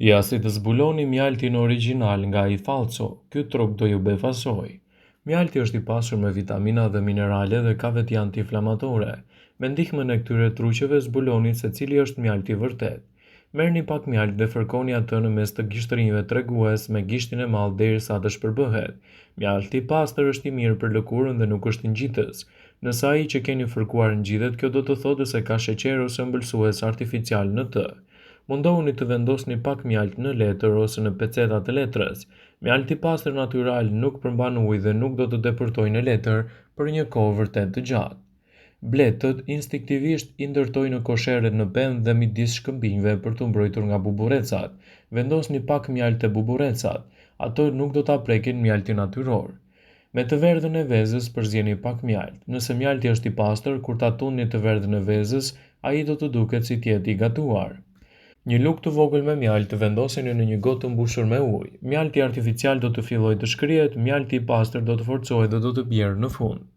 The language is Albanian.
Jasi të zbuloni mjaltin origjinal nga i falco, ky trup do ju befasoj. Mjalti është i pasur me vitamina dhe minerale dhe ka veti antiinflamatore. Me ndihmën e këtyre truqeve zbuloni se cili është mjalti i vërtet. Merrni pak mjalt dhe fërkoni atë në mes të gishtërinjve tregues me gishtin e madh derisa të shpërbëhet. Mjalti i pastër është i mirë për lëkurën dhe nuk është ngjitës. Nëse ai që keni fërkuar ngjitet, kjo do të thotë se ka sheqer ose ëmbëlsues artificial në të. Mundohuni të vendosni pak mjalt në letër ose në peceta të letrës. Mjalti i pastër natyral nuk përmban ujë dhe nuk do të depërtojë në letër për një kohë vërtet të gjatë. Bletët instinktivisht i ndërtoi në kosheret në penë dhe midis shkëmbinjve për t'u mbrojtur nga buburecat. Vendosni pak mjalt te buburecat. Ato nuk do ta prekin mjaltin natyror. Me të verdhën e vezës përzjeni pak mjalt. Nëse mjalti është i pastër, kur ta tunnni të verdhën e vezës, ai do të duket si të jetë i gatuar. Një lugë të vogël me mjalt të vendoseni në një gotë të mbushur me ujë. Mjalti artificial do të fillojë të shkrihet, mjalti i pastër do të forcohet dhe do të bjerë në fund.